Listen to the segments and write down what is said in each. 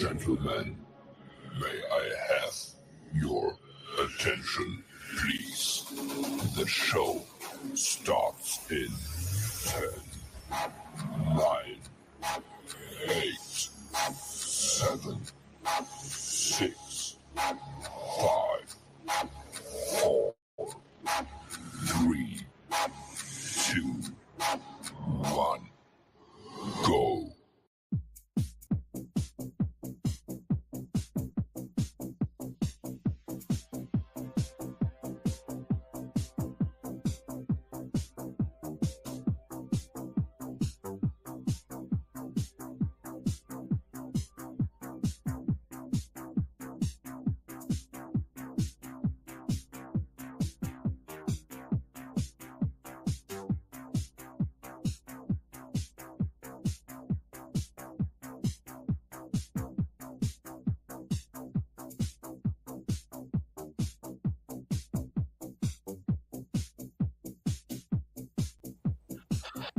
Gentlemen, may I have your attention, please? The show starts in 10, 9, 8, 7, 6, 5, 4, 3, 2, 1, go.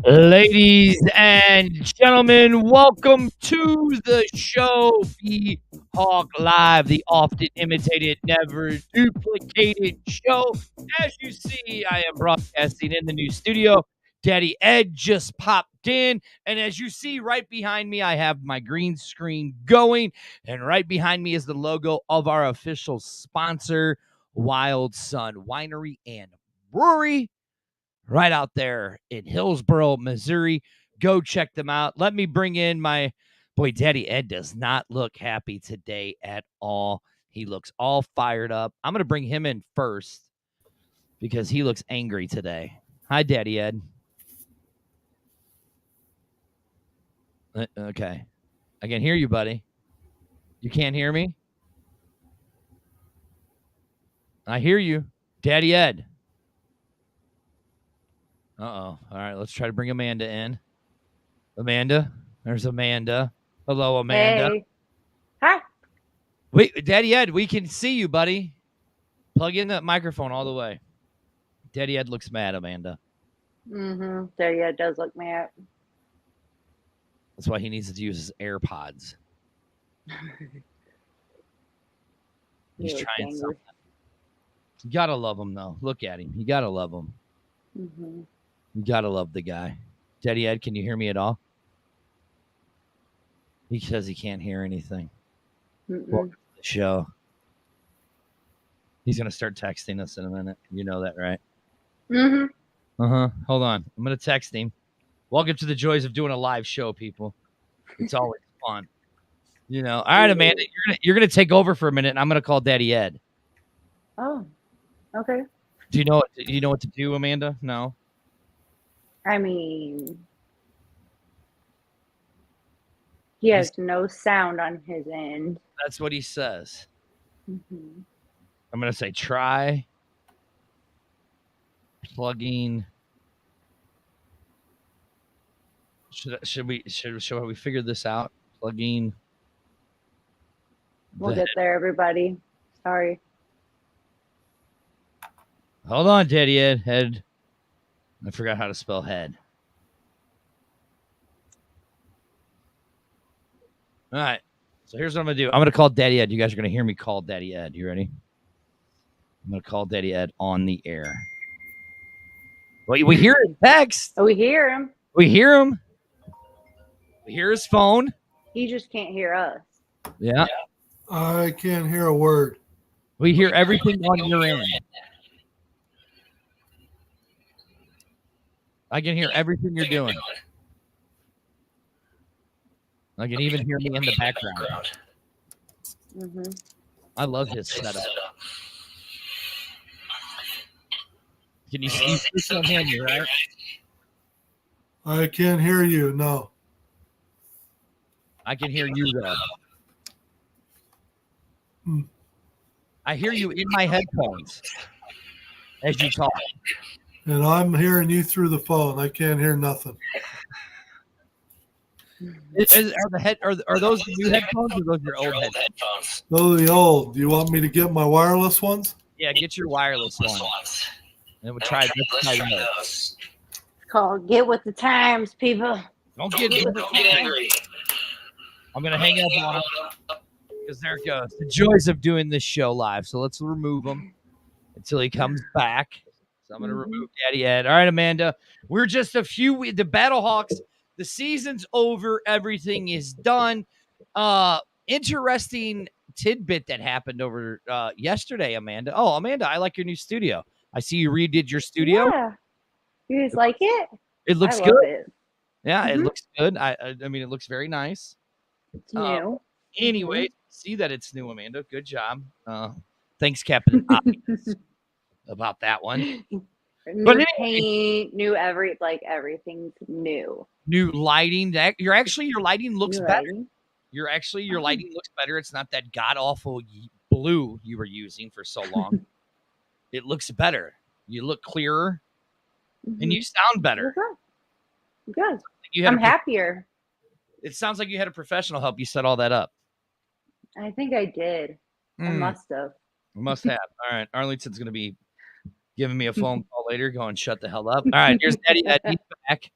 Ladies and gentlemen, welcome to the show, Be Hawk Live, the often imitated, never duplicated show. As you see, I am broadcasting in the new studio. Daddy Ed just popped in, and as you see right behind me, I have my green screen going, and right behind me is the logo of our official sponsor, Wild Sun Winery and Brewery. Right out there in Hillsboro, Missouri. Go check them out. Let me bring in my boy, Daddy Ed does not look happy today at all. He looks all fired up. I'm going to bring him in first because he looks angry today. Hi, Daddy Ed. Okay. I can hear you, buddy. You can't hear me? I hear you. Daddy Ed. Uh-oh. All right, let's try to bring Amanda in. Amanda? There's Amanda. Hello, Amanda. Hey. Hi. Wait, Daddy Ed, we can see you, buddy. Plug in that microphone all the way. Daddy Ed looks mad, Amanda. Mm-hmm. So yeah, it does look mad. That's why he needs to use his AirPods. He's trying something. You gotta love him, though. Look at him. You gotta love him. Mm-hmm. You gotta love the guy. Daddy Ed, can you hear me at all? He says he can't hear anything. Welcome to the show. He's gonna start texting us in a minute. You know that, right? Mm-hmm. Hold on. I'm gonna text him. Welcome to the joys of doing a live show, people. It's always fun. You know. All right, Amanda, you're gonna take over for a minute, and I'm gonna call Daddy Ed. Oh, okay. Do you know what to do, Amanda? No. I mean, he has no sound on his end. That's what he says. Mm-hmm. I'm gonna say try plugging. Should we figure this out? Plugging. We'll get there, everybody. Sorry. Hold on, Daddy Ed. Head. I forgot how to spell head. All right. So here's what I'm going to do. I'm going to call Daddy Ed. You guys are going to hear me call Daddy Ed. You ready? I'm going to call Daddy Ed on the air. We hear his text. Oh, we hear him. We hear him. We hear his phone. He just can't hear us. Yeah. I can't hear a word. We hear everything on your end. I can hear everything you're doing. I can even hear me in the background. Mm-hmm. I love his setup. Can you see on him, right? I can't hear you. No. I can hear you though. I hear you in my headphones as you talk. And I'm hearing you through the phone. I can't hear nothing. Are those the new headphones or those your old headphones? Those are the old. Do you want me to get my wireless ones? Yeah, get your wireless ones. And we'll try those. Call get with the times, people. Don't get angry. I'm going to hang up on him because there it goes. The joys of doing this show live. So let's remove him until he comes back. So I'm going to remove Daddy Ed. All right, Amanda. We're just a few. The Battlehawks, the season's over. Everything is done. Interesting tidbit that happened over yesterday, Amanda. Oh, Amanda, I like your new studio. I see you redid your studio. Yeah. You guys like it? It looks I good. love it. Yeah, it looks good. I mean, it looks very nice. It's new. Anyway, see that it's new, Amanda. Good job. Thanks, Captain Obvious, about that one. New But anyway, paint, new everything's new. new lighting. Your lighting looks New better. lighting. Your lighting looks better. It's not that god awful blue you were using for so long. It looks better. You look clearer, and you sound better. Good. You had I'm happier. It sounds like you had a professional help you set all that up. I think I did. I must have. Must have. All right. Arlington's going to be giving me a phone call later going, shut the hell up. All right. Here's Daddy Ed. He's back.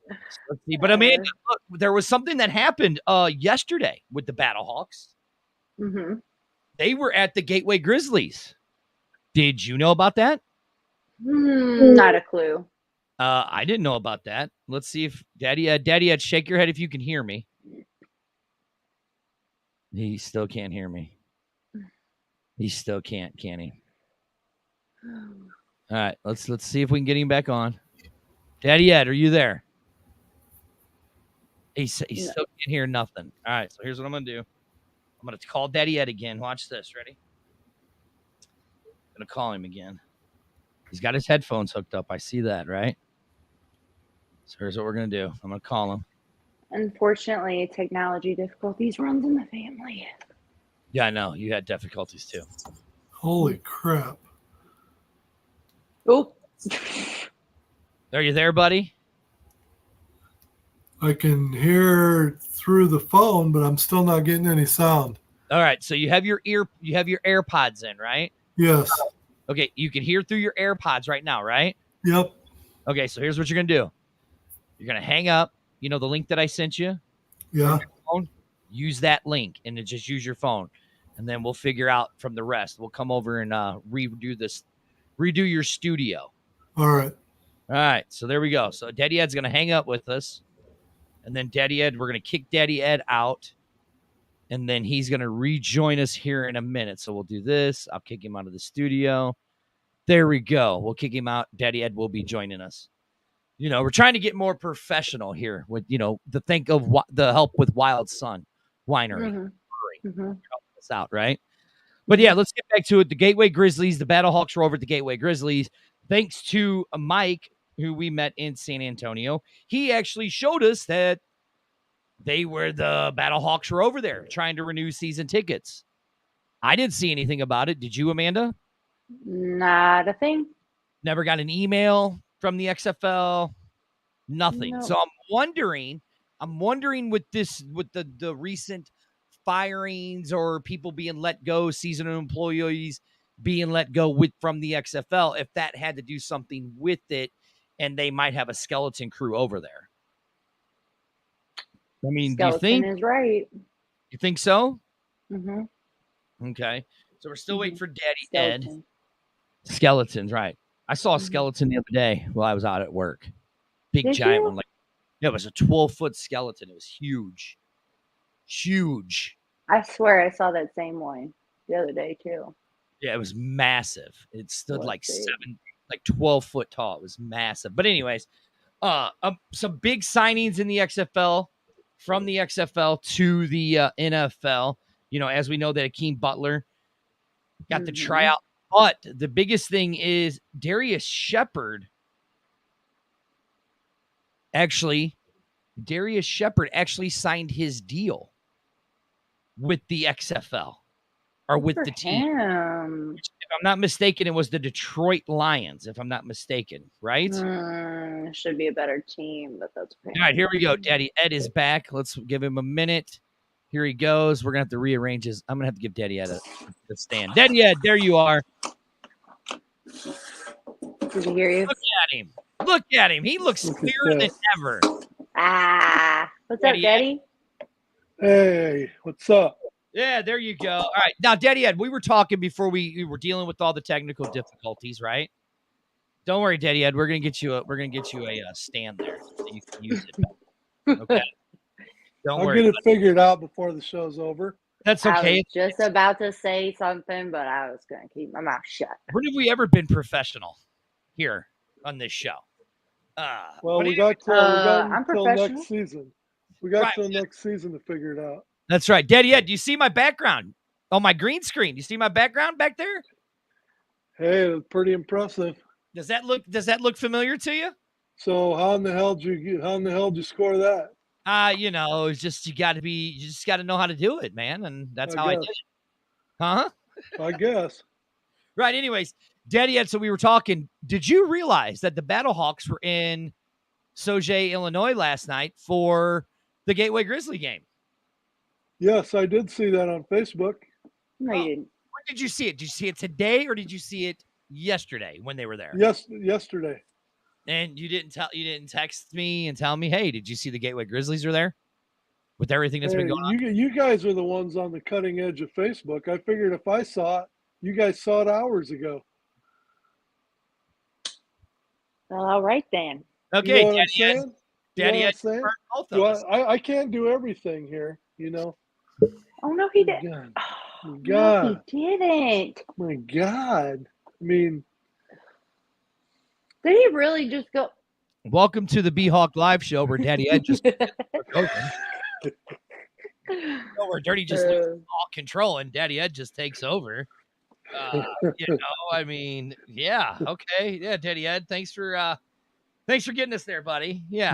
Let's see. But Amanda, look, there was something that happened yesterday with the Battlehawks. They were at the Gateway Grizzlies. Did you know about that? Not a clue. I didn't know about that. Let's see if Daddy Ed, shake your head if you can hear me. He still can't hear me. He still can't he? All right, let's see if we can get him back on. Daddy Ed, are you there? He still can't hear nothing. All right, so here's what I'm gonna do. I'm gonna call Daddy Ed again. Watch this. Ready? I'm gonna call him again. He's got his headphones hooked up. I see that, right? So here's what we're going to do. I'm going to call him. Unfortunately, technology difficulties runs in the family. Yeah, I know. You had difficulties too. Holy crap. Oh. Are you there, buddy? I can hear through the phone, but I'm still not getting any sound. All right. So you have your AirPods in, right? Yes. Okay. You can hear through your AirPods right now, right? Yep. Okay. So here's what you're going to do. You're going to hang up. You know the link that I sent you? Yeah. Use that link and then just use your phone. And then we'll figure out from the rest. We'll come over and redo your studio. All right. All right. So there we go. So Daddy Ed's going to hang up with us. And then Daddy Ed, we're going to kick Daddy Ed out. And then he's going to rejoin us here in a minute. So we'll do this. I'll kick him out of the studio. There we go. We'll kick him out. Daddy Ed will be joining us. You know, we're trying to get more professional here with, the help with Wild Sun Winery. Help us out, right? But yeah, let's get back to it. The Gateway Grizzlies, the Battlehawks were over at the Gateway Grizzlies. Thanks to Mike, who we met in San Antonio. He actually showed us that the Battlehawks were over there trying to renew season tickets. I didn't see anything about it. Did you, Amanda? Not a thing. Never got an email from the XFL. Nothing. No. So I'm wondering with the recent firings or people being let go, seasonal employees being let go from the XFL, if that had to do something with it, and they might have a skeleton crew over there. I mean, Skeleton do you think is right? You think so? Mm-hmm. Okay. So we're still waiting for Daddy Skeleton. Ed. Skeletons, right. I saw a skeleton the other day while I was out at work. Big, giant one. It was a 12-foot skeleton. It was huge. Huge. I swear I saw that same one the other day, too. Yeah, it was massive. It stood like 12 foot tall. It was massive. But anyways, some big signings in the XFL, from the XFL to the NFL. You know, as we know that Akeem Butler got the tryout. But the biggest thing is Darius Shepherd actually signed his deal with the XFL or with the team. Which, if I'm not mistaken, it was the Detroit Lions, if I'm not mistaken, right? Should be a better team, but that's okay. All right, here we go. Daddy Ed is back. Let's give him a minute. Here he goes. We're going to have to rearrange his. I'm going to have to give Daddy Ed a stand. Daddy Ed, there you are. Did he hear you? Look at him. Look at him. He looks clearer than ever. What's up, Daddy? Hey, what's up? Yeah, there you go. All right. Now, Daddy Ed, we were talking before we were dealing with all the technical difficulties, right? Don't worry, Daddy Ed. We're gonna get you a stand there so you can use it. Okay. Don't I'll worry. get it figured out before the show's over. That's I okay. was just about to say something, but I was going to keep my mouth shut. When have we ever been professional here on this show? Well, but we anyway, got I'm until professional. next season. We got Right. till next season to figure it out. that's right. Daddy Ed, do you see my background on my green screen? Do you see my background back there? Hey, it's pretty impressive. Does that look familiar to you? So how in the hell did you score that? It's just you just got to know how to do it, man, and that's how I did guess. it. Huh? I guess. Right. Anyways, Daddy Ed, so we were talking. Did you realize that the Battlehawks were in Sauget, Illinois last night for the Gateway Grizzly game? Yes, I did see that on Facebook. No, you didn't. When did you see it? Did you see it today or did you see it yesterday when they were there? Yes, yesterday. And you didn't text me and tell me, hey, did you see the Gateway Grizzlies are there? With everything that's been Hey, going on. you guys are the ones on the cutting edge of Facebook. I figured if I saw it, you guys saw it hours ago. Well, all right then. Okay, You know what I'm Daddy Ed. saying? You know Daddy what I'm Ed saying? confirmed both of us. I can't do everything here, you know. Oh no, he didn't. God, Oh, God. no, he didn't. my God. I mean, Did he really just go? Welcome to the B-Hawk Live show where Daddy Ed just where Dirty just loses all control and Daddy Ed just takes over. I mean, yeah, okay, yeah, Daddy Ed, thanks for getting us there, buddy. Yeah,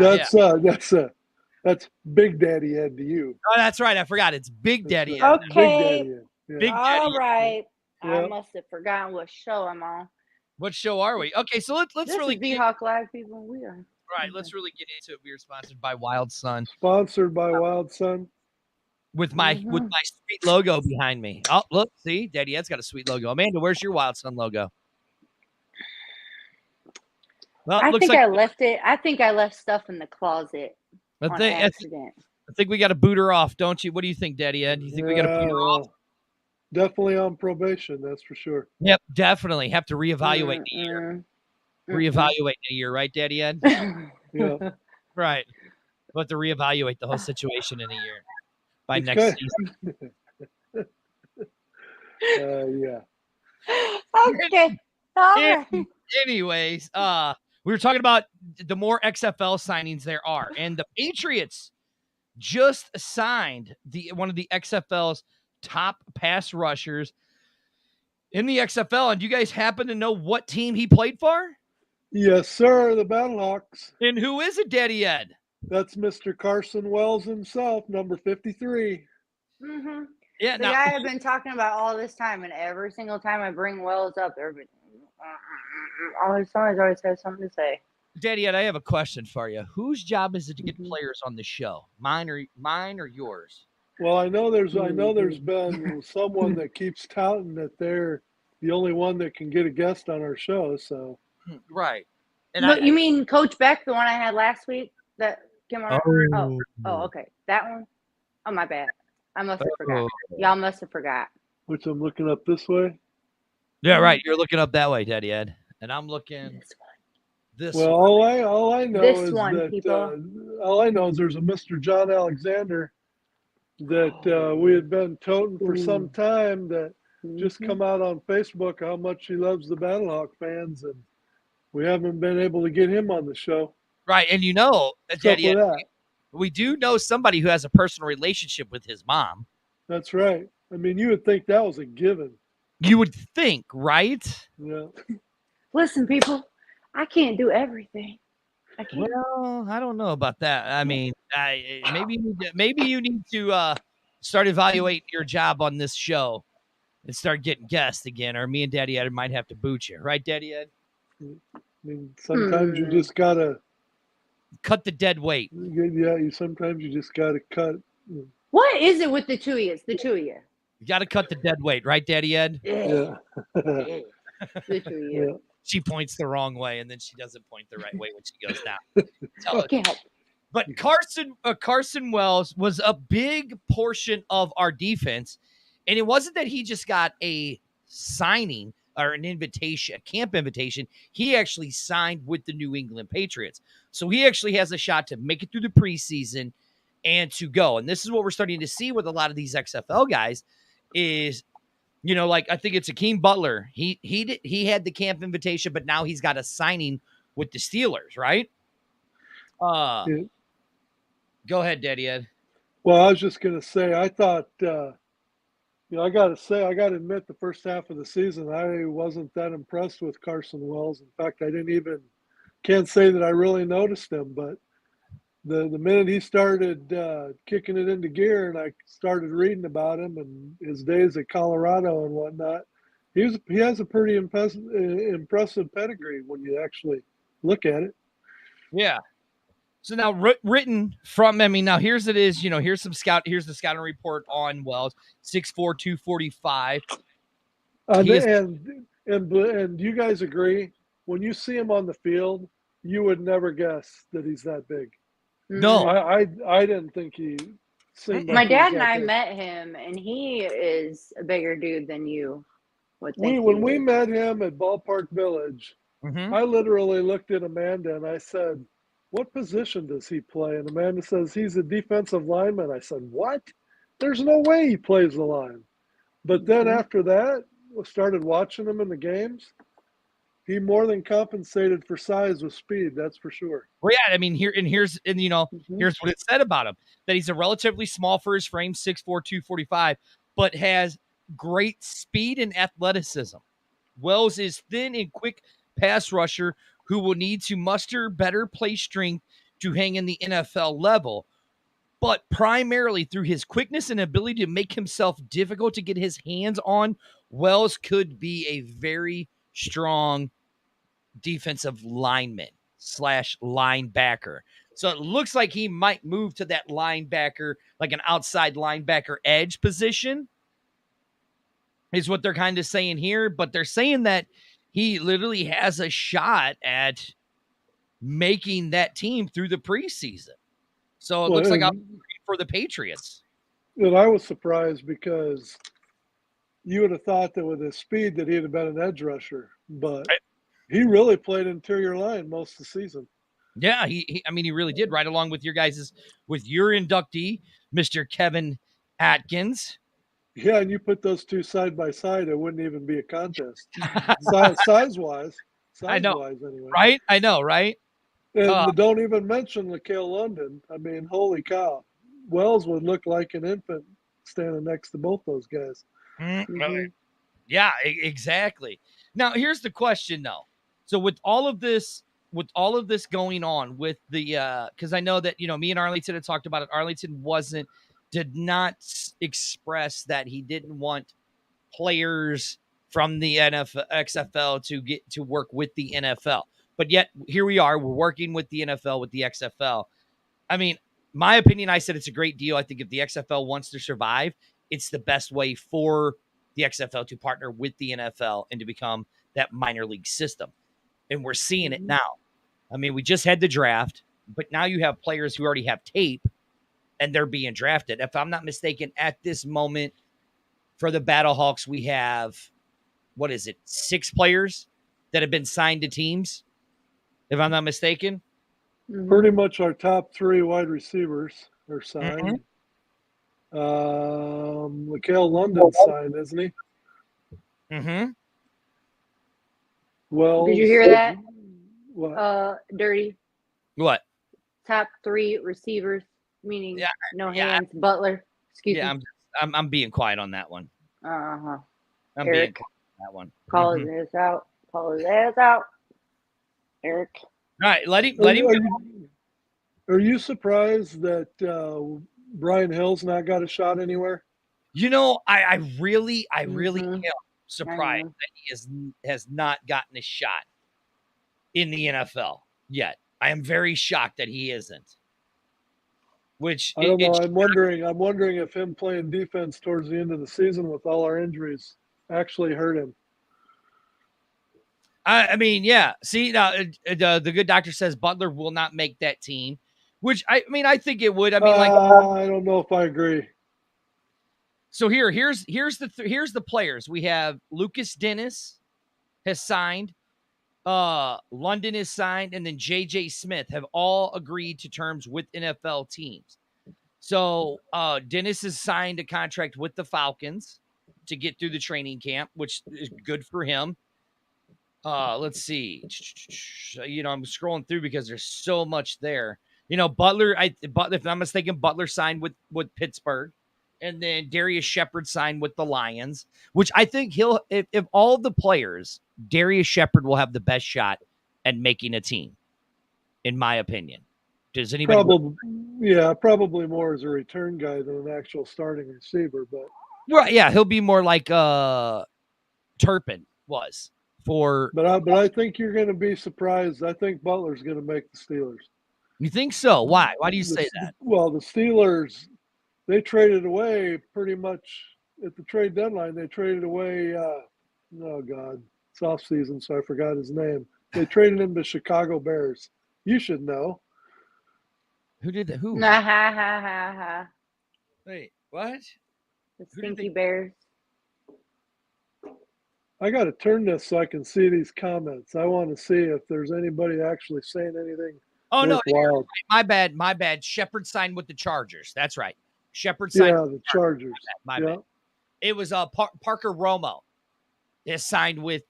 that's Big Daddy Ed to you. Oh, that's right. I forgot. It's Big Daddy Ed. That's Okay. Big Daddy Ed. Yeah. Big Daddy. All right. I Yep. must have forgotten what show I'm on. What show are we? Okay, so let's This really is B-Hawk Live, people. We are. right. Let's really get into it. We are sponsored by Wild Sun Sponsored by Wild Sun. with my sweet logo behind me. Oh, look, see, Daddy Ed's got a sweet logo. Amanda, where's your Wild Sun logo? Well, it I looks think like I left it. I think I left stuff in the closet on accident. I think we got to boot her off, don't you? What do you think, Daddy Ed? You think we got to boot her off? Definitely on probation, that's for sure. Yep, definitely. Have to reevaluate in a year. Reevaluate in a year, right, Daddy Ed? Yeah. Right. We'll have to reevaluate the whole situation in a year by Okay. next season. Yeah. Okay. All right. Anyways, we were talking about the more XFL signings there are, and the Patriots just signed one of the XFL's top pass rushers in the XFL. And do you guys happen to know what team he played for? Yes, sir. The Battlehawks. And who is it, Daddy Ed? That's Mr. Carson Wells himself, number 53. Mm-hmm. Yeah, The now guy I've been talking about all this time, and every single time I bring Wells up, everybody always has something to say. Daddy Ed, I have a question for you. Whose job is it to get players on the show? Mine or yours? Well, I know there's been someone that keeps touting that they're the only one that can get a guest on our show. So Right. And Look, you mean Coach Beck, the one I had last week that came on? Oh, okay. That one? Oh, my bad. I must have forgot. Y'all must have forgot. which I'm looking up this way. Yeah, right. You're looking up that way, Daddy Ed, and I'm looking this Well, way. all I know This is one, that people. all I know is there's a Mr. John Alexander that we had been toting for some time that just come out on Facebook how much he loves the Battlehawk fans, and we haven't been able to get him on the show. Right, and What's up Daddy with Ed, that? we do know somebody who has a personal relationship with his mom. That's right. I mean, you would think that was a given. You would think, right? Yeah. Listen, people, I can't do everything. I can't. Well, I don't know about that. I mean, maybe you need to start evaluating your job on this show and start getting guests again, or me and Daddy Ed might have to boot you, right, Daddy Ed? I mean, sometimes you just gotta cut the dead weight. Yeah, sometimes you just gotta cut. What is it with the two of you? The two of you. You got to cut the dead weight, right, Daddy Ed? Yeah. The two of you. Yeah. She points the wrong way, and then she doesn't point the right way when she goes down. Tell I can't help. But Carson Wells was a big portion of our defense, and it wasn't that he just got a signing or an invitation, a camp invitation. He actually signed with the New England Patriots, so he actually has a shot to make it through the preseason and to go. And this is what we're starting to see with a lot of these XFL guys is, like I think it's Akeem Butler. He had the camp invitation, but now he's got a signing with the Steelers, right? Yeah. Go ahead, Daddy Ed. Well, I was just going to say, I thought, I got to admit, the first half of the season, I wasn't that impressed with Carson Wells. In fact, can't say that I really noticed him, but the minute he started kicking it into gear and I started reading about him and his days at Colorado and whatnot, he has a pretty impressive pedigree when you actually look at it. Yeah. So now written from, now here's the scouting report on Wells, 6'4", 245. And you guys agree, when you see him on the field, you would never guess that he's that big. No. I didn't think he seemed like My he dad was and that I big. met him, and he is a bigger dude than you would think. When we met him at Ballpark Village, Mm-hmm. I literally looked at Amanda and I said, "What position does he play?" And Amanda says, "He's a defensive lineman." I said, "What? There's no way he plays the line." But then after that, I started watching him in the games. He more than compensated for size with speed, that's for sure. Well, yeah, here's what it said about him, that he's a relatively small for his frame, 6'4", 245, but has great speed and athleticism. Wells is thin and quick pass rusher who will need to muster better play strength to hang in the NFL level, but primarily through his quickness and ability to make himself difficult to get his hands on, Wells could be a very strong defensive lineman / linebacker. So it looks like he might move to that linebacker, like an outside linebacker edge position, is what they're kind of saying here. But they're saying that he literally has a shot at making that team through the preseason. So it looks like I'm for the Patriots. And I was surprised because you would have thought that with his speed that he'd have been an edge rusher, but he really played interior line most of the season. Yeah, he really did, right along with your inductee, Mr. Kevin Atkins. Yeah, and you put those two side by side, it wouldn't even be a contest. Size-wise anyway. Right? I know, right? And don't even mention LaCale London. I mean, holy cow. Wells would look like an infant standing next to both those guys. Mm-hmm. Yeah, exactly. Now, here's the question, though. So with all of this going on with the because I know that me and Arlington had talked about it. Arlington did not express that he didn't want players from the XFL to get to work with the NFL. But yet here we are, we're working with the NFL, with the XFL. I mean, my opinion, I said it's a great deal. I think if the XFL wants to survive, it's the best way for the XFL to partner with the NFL and to become that minor league system. And we're seeing it now. I mean, we just had the draft, but now you have players who already have tape and they're being drafted. If I'm not mistaken, at this moment for the Battlehawks, we have, 6 players that have been signed to teams, if I'm not mistaken. Pretty much our top 3 wide receivers are signed. LaCale London signed, isn't he? Mm-hmm. Well, did you hear that? What? Dirty. What? Top 3 receivers, meaning no hands. Yeah, Butler. Excuse me. I'm being quiet on that one. I'm being quiet on that one. Call his ass out. Call his ass out. Eric. All right, let him go. Are you surprised that Brian Hill's not got a shot anywhere? I really am surprised that he has not gotten a shot in the NFL yet. I am very shocked that he isn't. Which I don't know. I'm wondering if him playing defense towards the end of the season with all our injuries actually hurt him. I mean, yeah. See, now the good doctor says Butler will not make that team. Which I think it would. I don't know if I agree. So here's the players. We have Lucas Dennis has signed, London is signed, and then J.J. Smith have all agreed to terms with NFL teams. So Dennis has signed a contract with the Falcons to get through the training camp, which is good for him. Let's see. I'm scrolling through because there's so much there. Butler, if I'm mistaken, Butler signed with Pittsburgh. And then Darius Shepard signed with the Lions, which I think if all the players, Darius Shepard will have the best shot at making a team, in my opinion. Does anybody? Probably more as a return guy than an actual starting receiver, but right, yeah, he'll be more like Turpin was for. But I think you're going to be surprised. I think Butler's going to make the Steelers. You think so? Why? Why do you say that? Well, the Steelers. They traded away pretty much at the trade deadline. They traded away, it's off season, so I forgot his name. They traded him to Chicago Bears. You should know. Who did that? Who? Wait, what? The Stinky Bears. I got to turn this so I can see these comments. I want to see if there's anybody actually saying anything. Oh, no. My bad. Shepard signed with the Chargers. That's right. Shepard signed with the Chargers. My bad. It was Parker Romo is signed with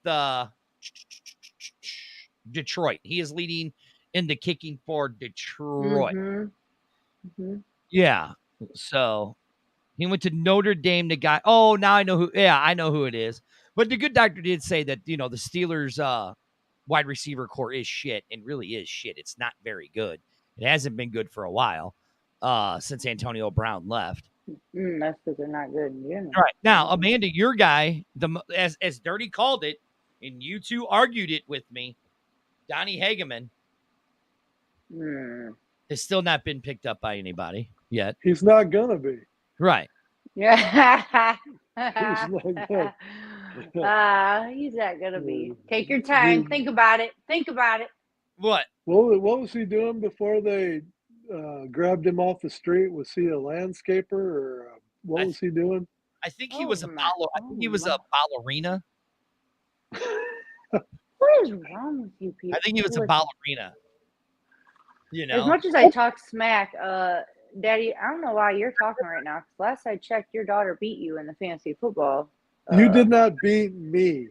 Detroit. He is leading in the kicking for Detroit. Mm-hmm. Yeah. So he went to Notre Dame. The guy. Oh, now I know who. Yeah, I know who it is. But the good doctor did say that, the Steelers' wide receiver core is shit, and really is shit. It's not very good. It hasn't been good for a while. Since Antonio Brown left. That's because they're not good. Yeah. All right. Now, Amanda, your guy, as Dirty called it, and you two argued it with me, Donnie Hageman has still not been picked up by anybody yet. He's not going to be. Right. Yeah. He's not going he's not going to be. Take your time. Think about it. What? What was he doing before they grabbed him off the street? Was he a landscaper or what was he doing? I think he was a ballerina. What is wrong with you people? I think he was a ballerina. As much as I talk smack, Daddy, I don't know why you're talking right now. Because last I checked, your daughter beat you in the fantasy football. You did not beat me.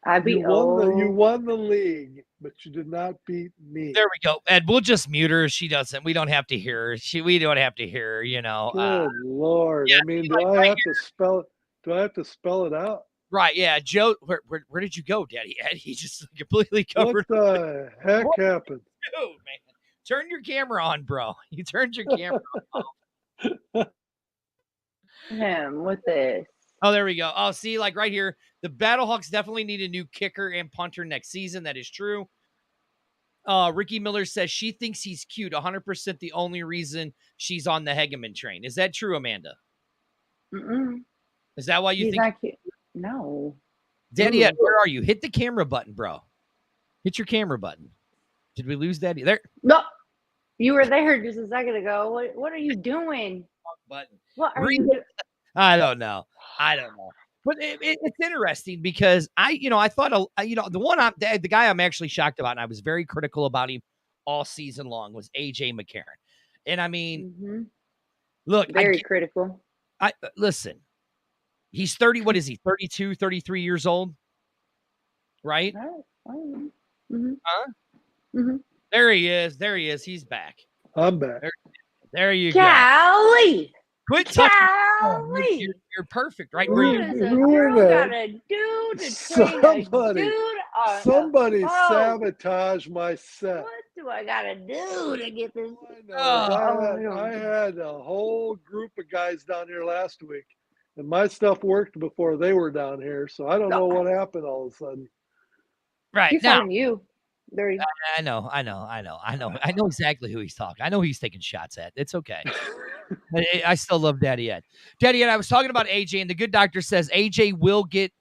I beat you won the league, but you did not beat me. There we go. Ed, we'll just mute her. She doesn't. We don't have to hear her. We don't have to hear her, Good Lord. Yeah, do I have to spell it out? Right, yeah. Joe, where did you go, Daddy Ed? He just completely covered. What the heck happened? Dude, man. Turn your camera on, bro. You turned your camera on. Him with this. Oh, there we go. Oh, see, like right here, the Battlehawks definitely need a new kicker and punter next season. That is true. Ricky Miller says she thinks he's cute. 100% the only reason she's on the Hageman train. Is that true, Amanda? Mm-mm. Is that why you think? Not cute. No. Daddy Ed, where are you? Hit the camera button, bro. Hit your camera button. Did we lose Daddy? There. No. You were there just a second ago. What are you doing? Button. What are you doing? I don't know. But it's interesting because I thought, the guy I'm actually shocked about, and I was very critical about him all season long, was AJ McCarron. And I mean, look, very critical. Listen, he's 30. What is he? 32, 33 years old, right? Huh? There he is. He's back. I'm back. There you go. Golly. Quit talking. You're perfect, right? What does a girl gotta do to train a dude? Somebody sabotage my set. What do I gotta do to get this? I had a whole group of guys down here last week, and my stuff worked before they were down here, so I don't know what happened all of a sudden. Right. He's talking to you. I know exactly who he's talking. I know who he's taking shots at. It's okay. I still love Daddy Ed. Daddy Ed, I was talking about AJ, and the good doctor says AJ will get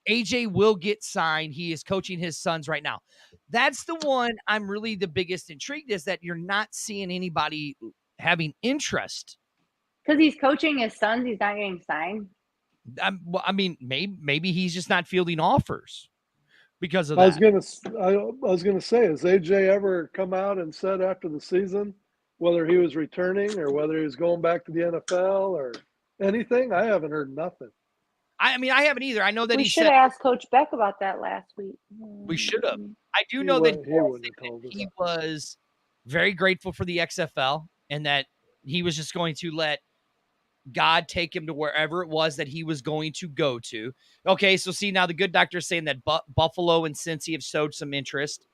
AJ will get signed. He is coaching his sons right now. That's the one I'm really the biggest intrigued is that you're not seeing anybody having interest. Because he's coaching his sons, he's not getting signed. I mean, maybe he's just not fielding offers because of I that. was gonna say, has AJ ever come out and said after the season whether he was returning or whether he was going back to the NFL or anything? I haven't heard nothing. I mean, I haven't either. I know that We he should said have asked Coach Beck about that last week. we should have. I do He know that wouldn't have told us. he was very grateful for the XFL and that he was just going to let God take him to wherever it was that he was going to go to. Okay, so see, now the good doctor is saying that Buffalo and Cincy have showed some interest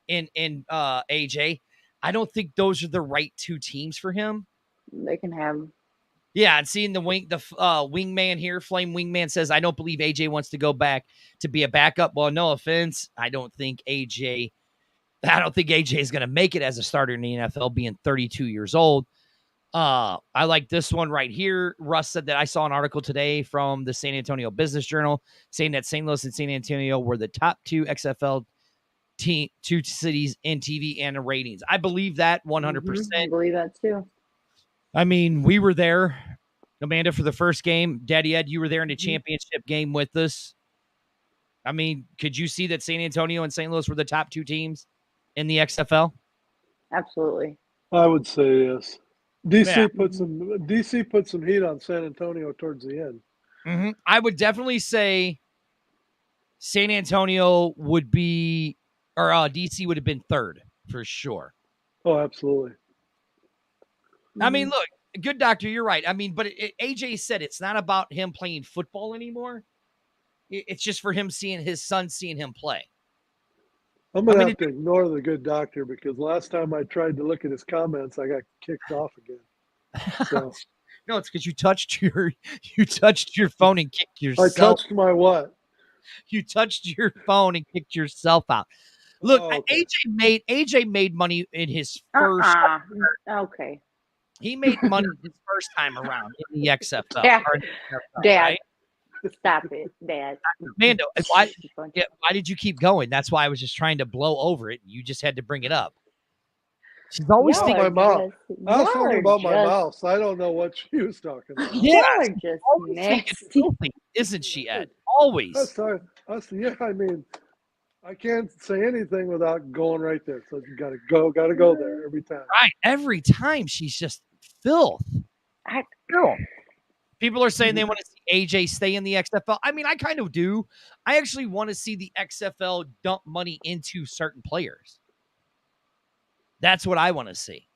in AJ. I don't think those are the right two teams for him. They can have. Yeah, and seeing the wingman here, Flame Wingman says, I don't believe AJ wants to go back to be a backup. Well, no offense. I don't think AJ is going to make it as a starter in the NFL, being 32 years old. I like this one right here. Russ said that I saw an article today from the San Antonio Business Journal saying that St. Louis and San Antonio were the top two XFL two cities in TV and ratings. I believe that 100%. I believe that too. I mean, we were there, Amanda, for the first game. Daddy Ed, you were there in the championship game with us. I mean, could you see that San Antonio and St. Louis were the top two teams in the XFL? Absolutely. I would say yes. DC Yeah. put some heat on San Antonio towards the end. Mm-hmm. I would definitely say San Antonio would be, or DC would have been third for sure. Oh, absolutely. I mean, look, good doctor, you're right. I mean, but AJ said it's not about him playing football anymore. It's just for him seeing his son seeing him play. I'm going to have to ignore the good doctor because last time I tried to look at his comments, I got kicked off again. So. No, it's because you touched your phone and kicked yourself. I touched my what? You touched your phone and kicked yourself out. Look, okay. AJ made money in his first. Okay. He made money his first time around in the XFL. Yeah. Dad. Right? Stop it, Dad. Mando, why did you keep going? That's why I was just trying to blow over it. You just had to bring it up. She's always thinking my mouth. I was talking about my mouth, so I don't know what she was talking about. Yeah, just nasty, isn't she, Ed? Always. I mean, I can't say anything without going right there. So you gotta go there every time. Right, every time she's just filth. Filth. People are saying they want to see AJ stay in the XFL. I mean, I kind of do. I actually want to see the XFL dump money into certain players. That's what I want to see.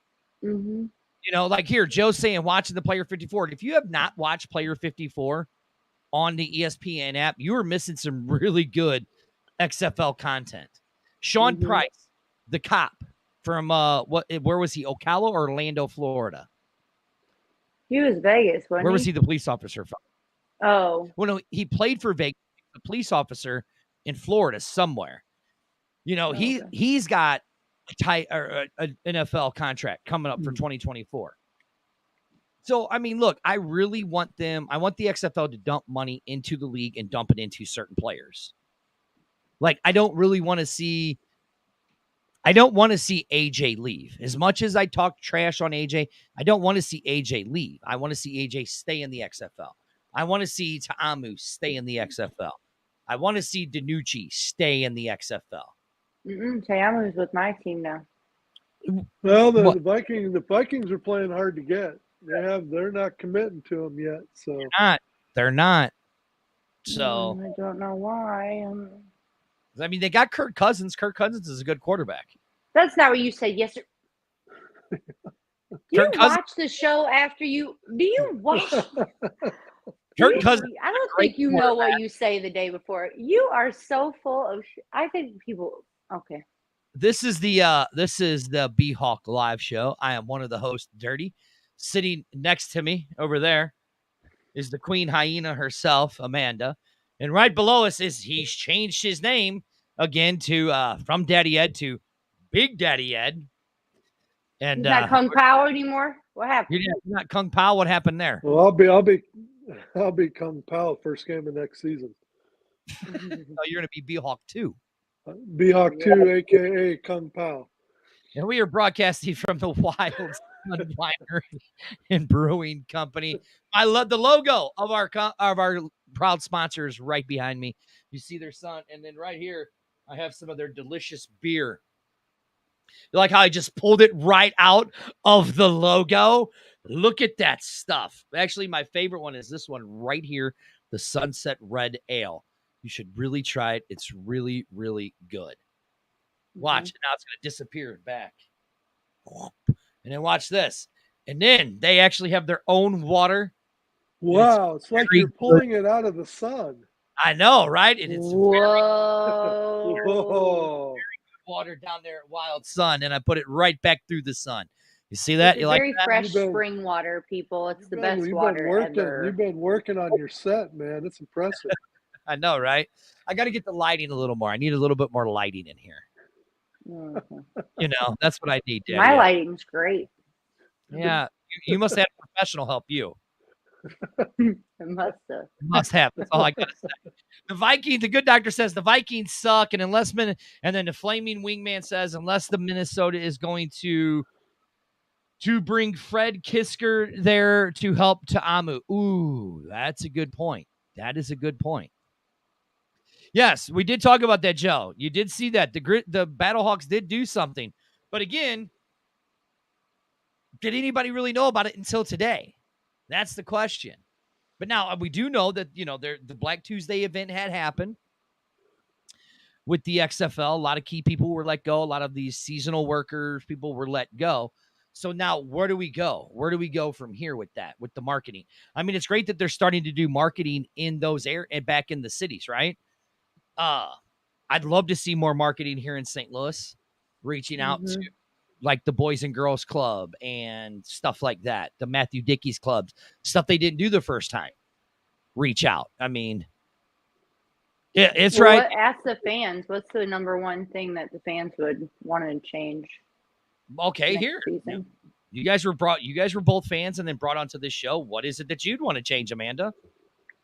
Mm-hmm. You know, like here, Joe's saying watching the Player 54. If you have not watched Player 54 on the ESPN app, you are missing some really good XFL content. Sean Price, the cop from where was he? Ocala or Orlando, Florida? He was Vegas, wasn't he? Where was he the police officer from? Oh. Well, no, he played for Vegas, the police officer in Florida somewhere. You know, he's got an NFL contract coming up for 2024. So, I mean, look, I really want the XFL to dump money into the league and dump it into certain players. Like, I don't want to see AJ leave. As much as I talk trash on AJ, I don't want to see AJ leave. I want to see AJ stay in the XFL. I want to see Ta'amu stay in the XFL. I want to see DiNucci stay in the XFL. Ta'amu's with my team now. Well, the Vikings are playing hard to get. They're not committing to him yet. So they're not. So I don't know why. I mean, they got Kirk Cousins. Kirk Cousins is a good quarterback. That's not what you said yesterday. Do you watch the show after you? Do you watch? Kirk Cousins. I don't think you know what you say the day before. You are so full of. I think people. Okay. This is the B-Hawk live show. I am one of the hosts, Dirty. Sitting next to me over there is the Queen Hyena herself, Amanda. And right below us he's changed his name again to from Daddy Ed to Big Daddy Ed. And he's not Kung Pao anymore. What happened? You're not Kung Pao. What happened there? Well, I'll be Kung Pao first game of next season. No, you're going to be B-Hawk 2. B-Hawk 2, a.k.a. Kung Pao. And we are broadcasting from the Wild Sun Winery and Brewing Company. I love the logo of our proud sponsors right behind me. You see their sun, and then right here I have some of their delicious beer. You like how I just pulled it right out of the logo? Look at that stuff. Actually, my favorite one is this one right here, the Sunset Red Ale. You should really try it. It's really, really good. Watch. Now it's going to disappear back. And then watch this. And then they actually have their own water. Wow, it's like you're pulling it out of the sun. I know, right? And it's Whoa. Whoa. water down there at Wild Sun, and I put it right back through the sun. You see that? It's You like very that? fresh spring water, people. It's the best You've water been working. ever. You've been working on your set, man. It's impressive. I know, right? I got to get the lighting a little more. I need a little bit more lighting in here. Mhm. You know, that's what I need. My lighting's great. Yeah, you must have a professional help you. It must have. Must have. That's all I gotta say. The Vikings, the good doctor says the Vikings suck, and and then the Flaming Wingman says unless the Minnesota is going to bring Fred Kisker there to help Ta'amu. Ooh, that's a good point. That is a good point. Yes, we did talk about that, Joe. You did see that the Battlehawks did do something, but again, did anybody really know about it until today? That's the question. But now we do know that, the Black Tuesday event had happened with the XFL. A lot of key people were let go. A lot of these seasonal workers, people were let go. So now where do we go? Where do we go from here with that, with the marketing? I mean, it's great that they're starting to do marketing in those areas and back in the cities, right? I'd love to see more marketing here in St. Louis, reaching out to like the Boys and Girls Club and stuff like that, the Matthew Dickey's clubs, stuff they didn't do the first time. Reach out. I mean, yeah, it's right. Ask the fans. What's the number one thing that the fans would want to change? Okay, here. Season? You guys were both fans and then brought onto this show. What is it that you'd want to change, Amanda?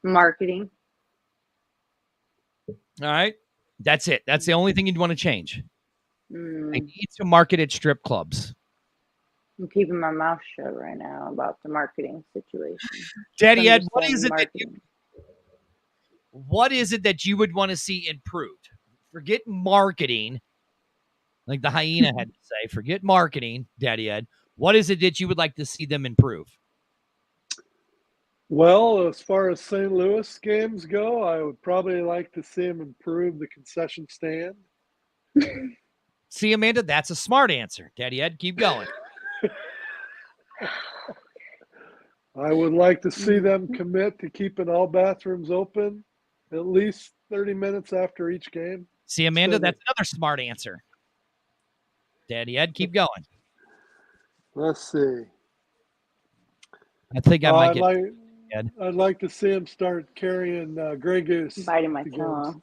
Marketing. All right. That's it. That's the only thing you'd want to change. They need to market at strip clubs. I'm keeping my mouth shut right now about the marketing situation. Daddy Ed, what is it that you would want to see improved? Forget marketing, like the hyena had to say. Forget marketing, Daddy Ed. What is it that you would like to see them improve? Well, as far as St. Louis games go, I would probably like to see them improve the concession stand. See, Amanda, that's a smart answer. Daddy Ed, keep going. I would like to see them commit to keeping all bathrooms open at least 30 minutes after each game. See, Amanda, that's another smart answer. Daddy Ed, keep going. Let's see. I think I might get I'd like to see them start carrying Grey Goose. Biting my tongue.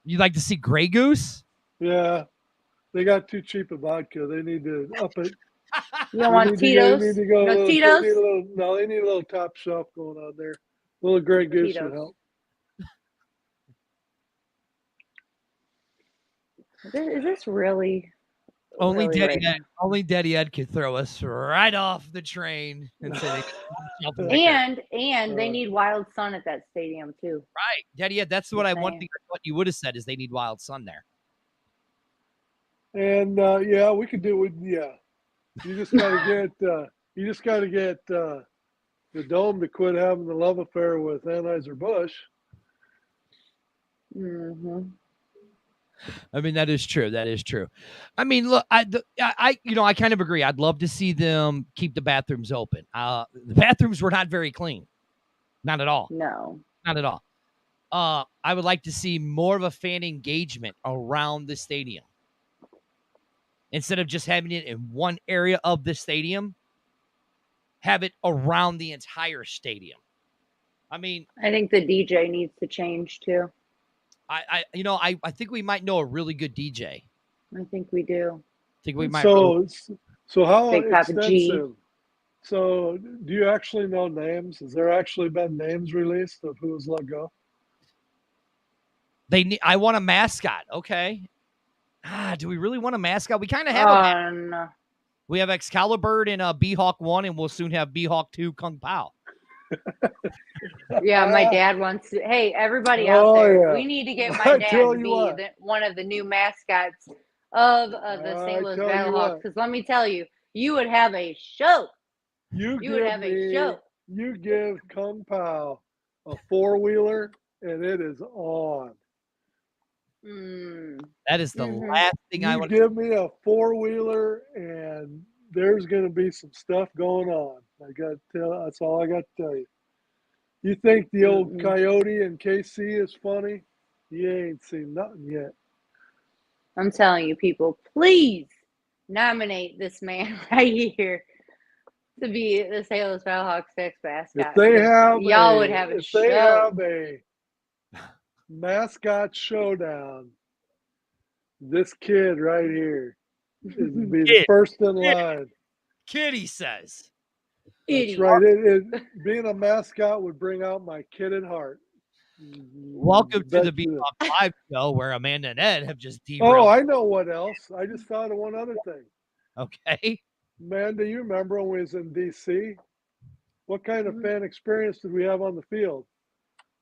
You'd like to see Grey Goose? Yeah. They got too cheap a vodka. They need to up it. You don't want Tito's? They need to go No Tito's? They need a little top shelf going on there. A little Grey Goose would help. Is this really? Only Daddy Ed could throw us right off the train and say and they need Wild Sun at that stadium too. Right, Daddy Ed. That's what I want. What you would have said is they need Wild Sun there. And we could do it. Yeah, you just got to get the Dome to quit having the love affair with Anheuser-Busch. Mm-hmm. I mean, that is true. That is true. I mean, look, I kind of agree. I'd love to see them keep the bathrooms open. The bathrooms were not very clean. Not at all. No. Not at all. I would like to see more of a fan engagement around the stadium. Instead of just having it in one area of the stadium, have it around the entire stadium. I mean, I think the DJ needs to change too. I think we might know a really good DJ. I think we do. I think we might. So how Big Papa G. extensive? So do you actually know names? Has there actually been names released of who was let go? I want a mascot. Okay. Do we really want a mascot? We kind of have a mascot. No. We have Excalibur and B-Hawk 1, and we'll soon have B-Hawk 2 Kung Pao. Yeah, my dad wants to. Hey, everybody out Oh, there, yeah. we need to get I my dad tell to you be what. one of the new mascots of the I St. Louis tell you Battlehawks. what. Because let me tell you, you would have a show. You You would give have a me, show. you give Kung Pao a 4-wheeler, and it is on. That is the Mhm. last thing I You want. give me a 4-wheeler, and there's going to be some stuff going on. That's all I got to tell you. You think the old Coyote and KC is funny? You ain't seen nothing yet. I'm telling you, people, please nominate this man right here to be the St. Louis Battlehawks next mascot. If they have y'all would have a if show. they have a mascot showdown, this kid right here is be the Kid. first in line. Kitty says. That's Idiot. right. Being a mascot would bring out my kid at heart. Welcome to Bet the you B-Hawk Live show where Amanda and Ed have just that. derailed. Oh, I know what else. I just thought of one other thing. Okay. Man, do you remember when we was in D.C.? What kind of fan experience did we have on the field?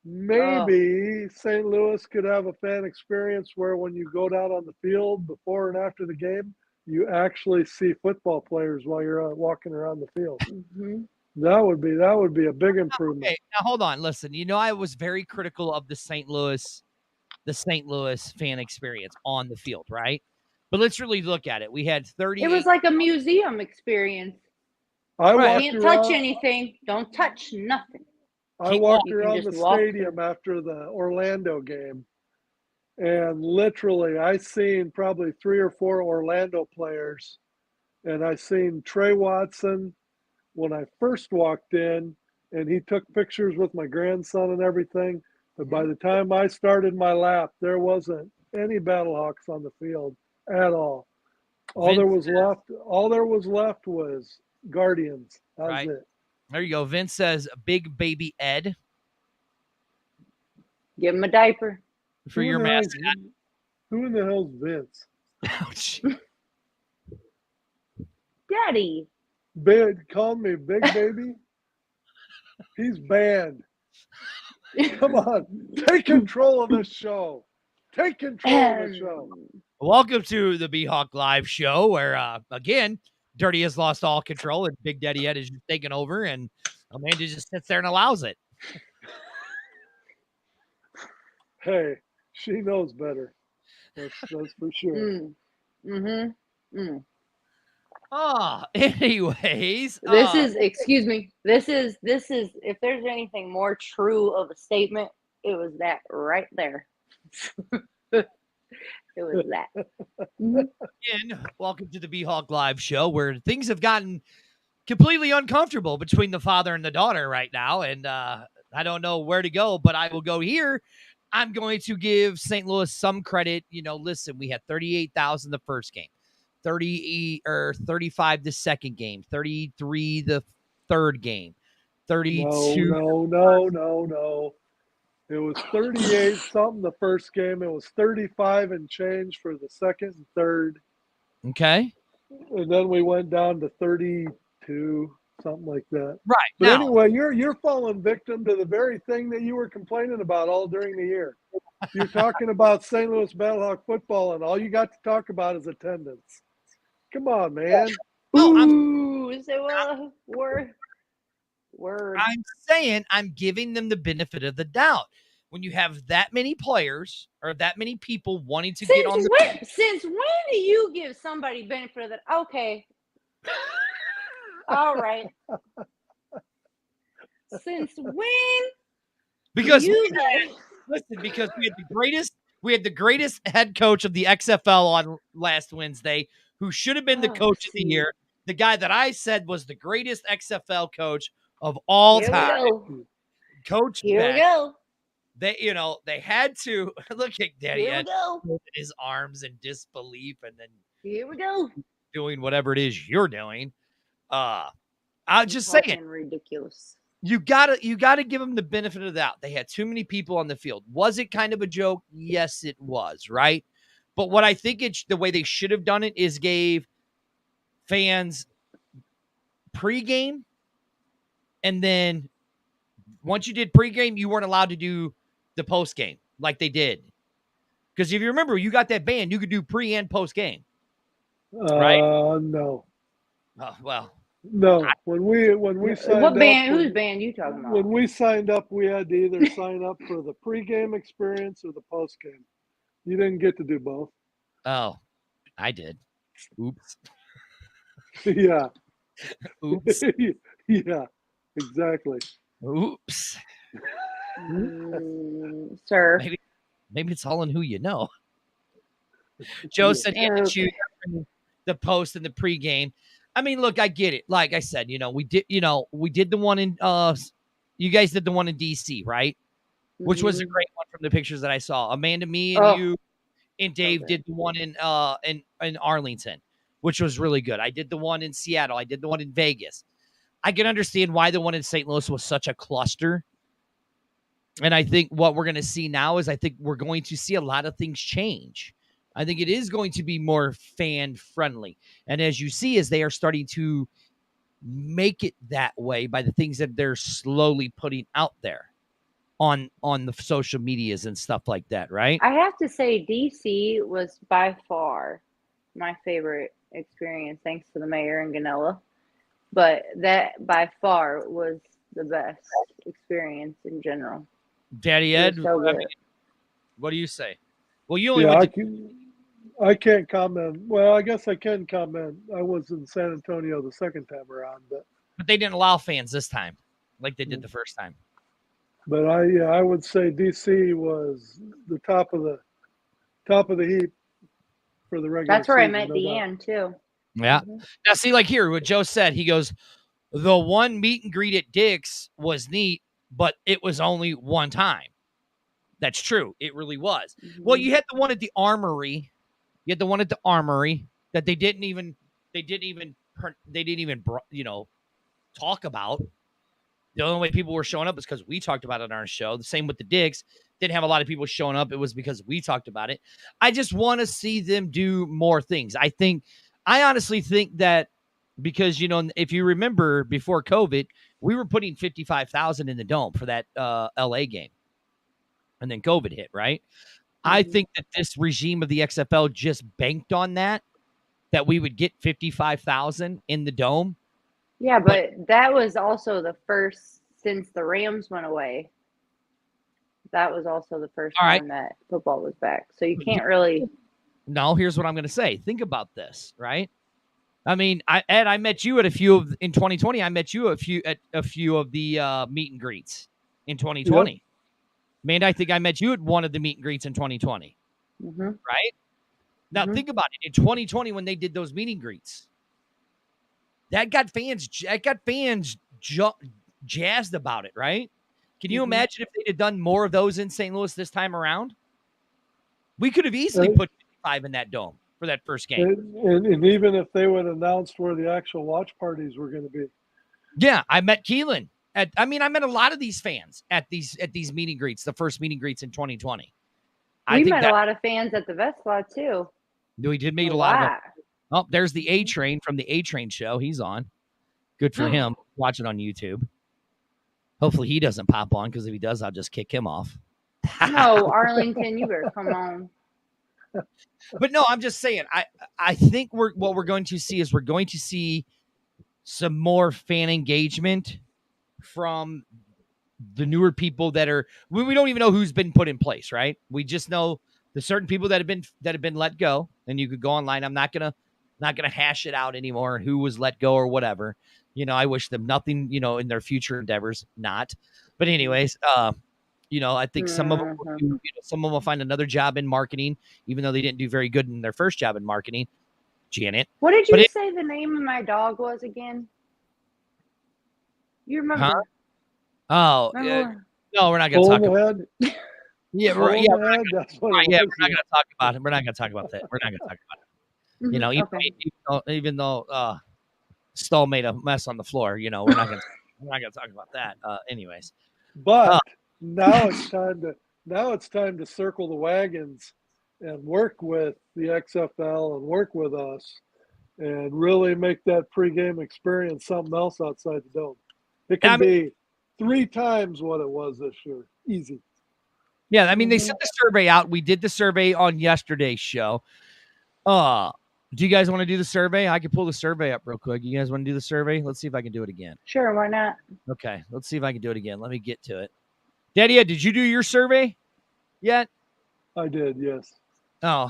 Maybe St. Louis could have a fan experience where when you go down on the field before and after the game, you actually see football players while you're walking around the field. Mm-hmm. That would be a big improvement. Okay, now hold on. Listen, I was very critical of the St. Louis fan experience on the field, right? But let's really look at it. We had 30. It was like a museum experience. I Right. Can't touch anything. Don't touch nothing. I walked You can around just the walk stadium after the Orlando game, and literally I seen probably 3 or 4 Orlando players, and I seen Trey Watson when I first walked in, and he took pictures with my grandson and everything. But by the time I started my lap, there wasn't any Battlehawks on the field at all. All there was left was Guardians. That was Right. it. There you go. Vince says Big Baby Ed Give him a diaper. for your mascot. Who in the hell's Vince? Ouch. Daddy. Call me Big Baby. He's banned. Come on, take control of this show. Take control of the show. Welcome to the B-Hawk Live show where, again, Dirty has lost all control and Big Daddy Ed is just taking over and Amanda just sits there and allows it. Hey, she knows better. That's for sure. Anyways. This is, excuse me, this is, if there's anything more true of a statement, it was that right there. It was that. Again, welcome to the B-Hawk Live show where things have gotten completely uncomfortable between the father and the daughter right now. And I don't know where to go, but I will go here. I'm going to give St. Louis some credit. Listen, we had 38,000 the first game, 35 the second game, 33 the third game, 32. No. It was 38 something the first game. It was 35 and change for the second and third. Okay. And then we went down to 32, something like that. Right. But now, anyway, you're falling victim to the very thing that you were complaining about all during the year. You're talking about St. Louis Battlehawk football, and all you got to talk about is attendance. Come on, man. Word. I'm saying I'm giving them the benefit of the doubt. When you have that many players or that many people wanting to get on the since when do you give somebody benefit of that? Okay. All right. Since when? Because because we had the greatest head coach of the XFL on last Wednesday, who should have been the coach of the year. The guy that I said was the greatest XFL coach of all time. Coach Here Beck. we go. They had to look at Daddy Here we Ed go. with his arms in disbelief and then Here we go. doing whatever it is you're doing. I'm just Fucking saying. ridiculous. you gotta give them the benefit of the doubt. They had too many people on the field. Was it kind of a joke? Yes, it was, right? But what I think the way they should have done it is gave fans pregame, and then once you did pregame, you weren't allowed to do the postgame like they did. Because if you remember, you got that ban, you could do pre and post game, right? No. Well, No. When we signed What up, band? Whose band you talking about? when we signed up, we had to either sign up for the pregame experience or the postgame. You didn't get to do both. oh, I did. Oops. Yeah. Oops. Yeah. Exactly. Oops. Sir. Maybe it's all in who you know. Joe said he had to choose the post and the pregame. I mean, look, I get it. Like I said, we did the one in you guys did the one in DC, right? Which was a great one from the pictures that I saw. Amanda, me, and you and Dave did the one in Arlington, which was really good. I did the one in Seattle. I did the one in Vegas. I can understand why the one in St. Louis was such a cluster. And I think what we're going to see now is I think we're going to see a lot of things change. I think it is going to be more fan friendly. And as you see, as they are starting to make it that way by the things that they're slowly putting out there on the social medias and stuff like that, right? I have to say DC was by far my favorite experience, thanks to the mayor and Ganella. But that by far was the best experience in general. Daddy Ed, So what do you say? Well, you only I can't comment. Well, I guess I can comment. I was in San Antonio the second time around, but they didn't allow fans this time, like they did the first time. But I would say DC was the top of the heap for the regular. That's where season, I met no Deanne too. Yeah. Now see, like here, what Joe said, he goes, the one meet and greet at Dick's was neat, but it was only one time. That's true. It really was. Well, you had the one at the Armory. You had the one at the Armory that they didn't even talk about. The only way people were showing up is because we talked about it on our show. The same with the Dick's. Didn't have a lot of people showing up. It was because we talked about it. I just want to see them do more things. I honestly think that because, if you remember before COVID, we were putting 55,000 in the dome for that LA game. And then COVID hit, right? I think that this regime of the XFL just banked on that we would get 55,000 in the dome. Yeah, but that was also the first since the Rams went away. That was also the first time that football was back. So you can't really. No, here's what I'm going to say. Think about this, right? I mean, Ed, I met you at a few of in 2020. I met you at a few of the meet and greets in 2020. Yep. Man, I think I met you at one of the meet and greets in 2020. Right? Now think about it. In 2020, when they did those meet and greets, that got fans jazzed about it, right? Can you imagine if they'd have done more of those in St. Louis this time around? We could have easily put 55 in that dome for that first game. And even if they would announce where the actual watch parties were going to be. Yeah, I met Keelan. I met a lot of these fans at these meet and greets, the first meet and greets in 2020. We met a lot of fans at the Vespa too. We did meet a lot of them. Oh, there's the A Train from the A Train show. He's on. Good for him. Watch it on YouTube. Hopefully he doesn't pop on, because if he does, I'll just kick him off. No, Arlington, you better come on. But no, I'm just saying. I think what we're going to see is we're going to see some more fan engagement from the newer people that are. We don't even know who's been put in place, right? We just know the certain people that have been let go, and you could go online. I'm not gonna hash it out anymore and who was let go or whatever. I wish them nothing, in their future endeavors, not. But anyways, I think some of them will find another job in marketing, even though they didn't do very good in their first job in marketing. Janet. What did you say the name of my dog was again? You remember? Huh? Oh, no, we're not going to talk about it. Yeah, we're not going to talk about it. We're not going to talk about that. We're not going to talk about it. Even though Stoll made a mess on the floor, we're not going to talk we're not going to talk about that. Anyways. But now it's time to circle the wagons and work with the XFL and work with us and really make that pregame experience something else outside the dome. It can be 3 times what it was this year. Easy. Yeah, I mean, they sent the survey out. We did the survey on yesterday's show. Do you guys want to do the survey? I can pull the survey up real quick. You guys want to do the survey? Let's see if I can do it again. Sure, why not? Okay, let's see if I can do it again. Let me get to it. Daddy, did you do your survey yet? I did, yes. Oh,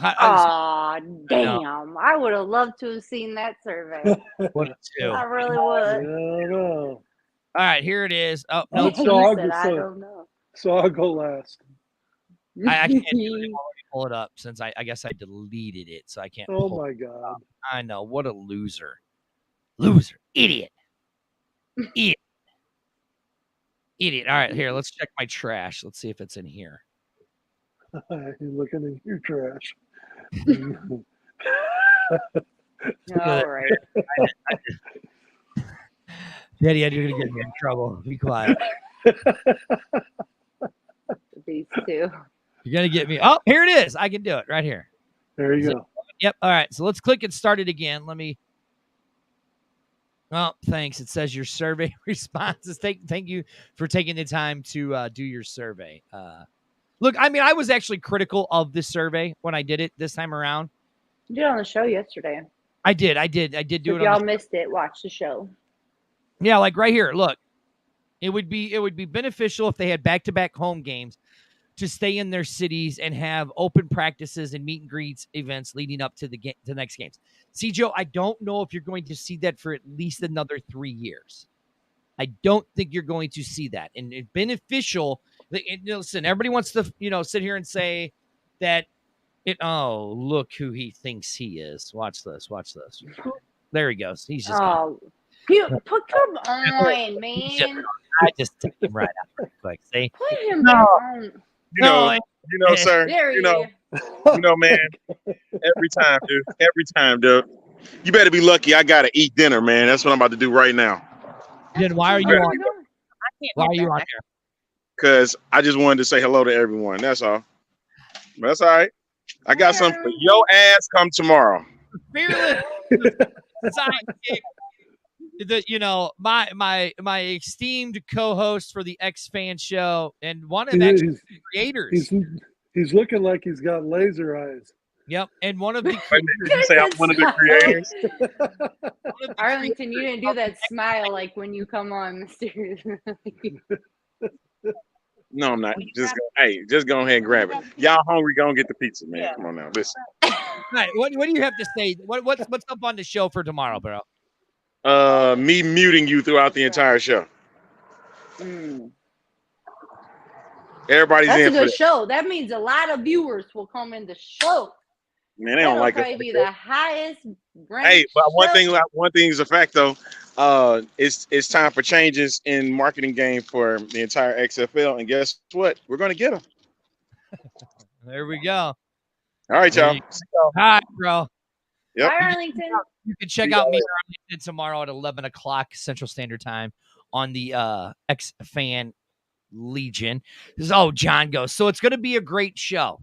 damn. I would have loved to have seen that survey. what two? I really would. No. All right, here it is. Oh, No, no. I don't know. So I'll go last. I can't do it. Pull it up since I guess I deleted it, so I can't. Oh my God! I know, what a loser, idiot. All right, here, let's check my trash. Let's see if it's in here. You're looking in your trash. All right. Daddy, you're gonna get me in trouble. Be quiet. These two. You're going to get me. Oh, here it is. I can do it right here. There you go. Yep. All right. So let's click and start it again. Let me. Oh, thanks. It says your survey responses. Thank you for taking the time to do your survey. Look, I mean, I was actually critical of this survey when I did it this time around. You did it on the show yesterday. I did do so it. If y'all missed it, watch the show. Yeah, like right here. Look, it would be beneficial if they had back-to-back home games to stay in their cities and have open practices and meet and greets events leading up to the next games. See, Joe, I don't know if you're going to see that for at least another 3 years. I don't think you're going to see that. And it's beneficial. Listen, everybody wants to, sit here and say that oh, look who he thinks he is. Watch this. There he goes. He's just come on, man. I just took him right out real quick. See? Put him back on. Sir. There you know, man. Every time, dude. You better be lucky. I gotta eat dinner, man. That's what I'm about to do right now. Then why are you on here? Why are you on here? Because I just wanted to say hello to everyone. That's all. That's all right. I got something for your ass come tomorrow. Fearless sidekick. My esteemed co-host for the X-Fan show and one of the creators. He's looking like he's got laser eyes. Yep, and one of the Did you say I'm one of the creators? Arlington, you didn't do that smile like when you come on mysteriously. No, I'm not. Just go ahead and grab it. Y'all hungry? Go and get the pizza, man. Yeah. Come on now, listen. All right, what do you have to say? What's up on the show for tomorrow, bro? Me muting you throughout the entire show. Everybody's That's in a for good that. show. That means a lot of viewers will come in the show. Man, they don't like it. That'll probably be the highest. Hey, but one thing is a fact though. It's time for changes in marketing game for the entire XFL, and guess what? We're going to get them. There we go. All right, y'all. Hi, bro. Yep. Hi, Arlington. You can check out me and Arlington tomorrow at 11 o'clock Central Standard Time on the X-Fan Legion. John goes. So it's going to be a great show.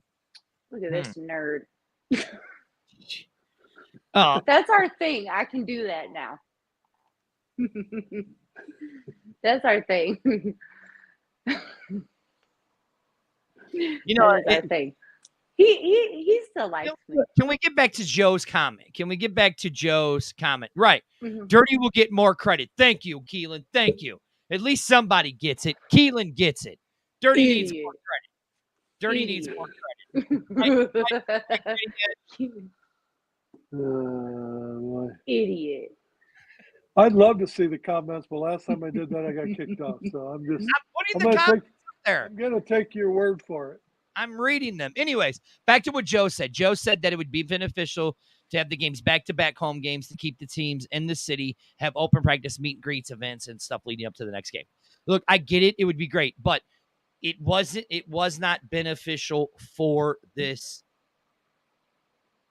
Look at this nerd. Oh, that's our thing. I can do that now. That's our thing. That's our thing. He still likes me. Can we get back to Joe's comment? Right. Mm-hmm. Dirty will get more credit. Thank you, Keelan. Thank you. At least somebody gets it. Keelan gets it. Dirty needs more credit. Needs more credit. Idiot. I'd love to see the comments, but last time I did that, I got kicked off. So I'm going to take your word for it. I'm reading them. Anyways, back to what Joe said. Joe said that it would be beneficial to have the games back-to-back home games to keep the teams in the city, have open practice, meet and greets, events, and stuff leading up to the next game. Look, I get it. It would be great, but it was not beneficial for this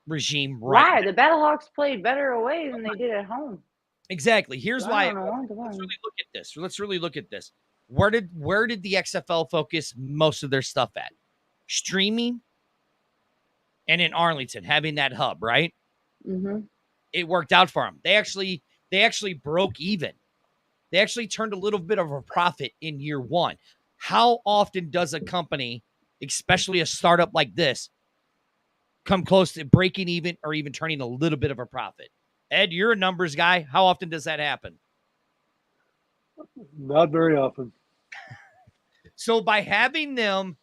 regime. Why? The Battlehawks played better away than they did at home. Exactly. Here's why. I don't know. Let's really look at this. Let's really look at this. Where did the XFL focus most of their stuff at? Streaming and in Arlington, having that hub, right? Mm-hmm. It worked out for them. They actually broke even. They actually turned a little bit of a profit in year one. How often does a company, especially a startup like this, come close to breaking even or even turning a little bit of a profit? Ed, you're a numbers guy. How often does that happen? Not very often. So by having them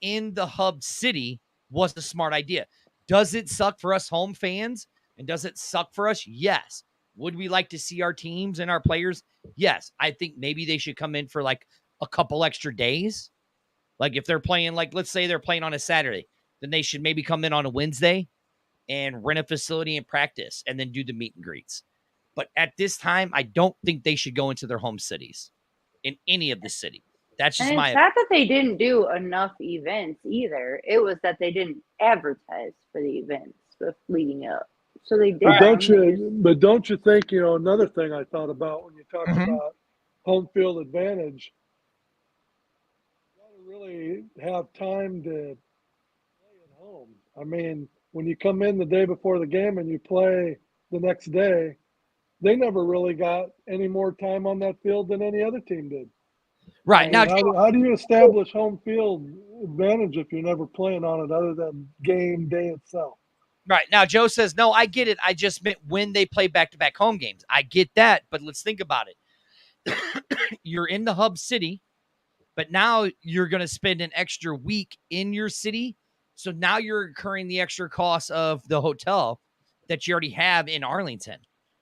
in the hub city was a smart idea. Does it suck for us home fans? And does it suck for us? Yes. Would we like to see our teams and our players? Yes. I think maybe they should come in for like a couple extra days. Like if they're playing, like let's say they're playing on a Saturday, then they should maybe come in on a Wednesday and rent a facility and practice and then do the meet and greets. But at this time, I don't think they should go into their home cities in any of the cities. That's just And my it's not that they didn't do enough events either. It was that they didn't advertise for the events leading up. So they did. But don't you think, another thing I thought about when you talk about home field advantage, you got to really have time to play at home. I mean, when you come in the day before the game and you play the next day, they never really got any more time on that field than any other team did. Right. Now, how do you establish home field advantage if you're never playing on it other than game day itself? Right. Now, Joe says, no, I get it. I just meant when they play back-to-back home games. I get that, but let's think about it. You're in the hub city, but now you're going to spend an extra week in your city. So now you're incurring the extra cost of the hotel that you already have in Arlington,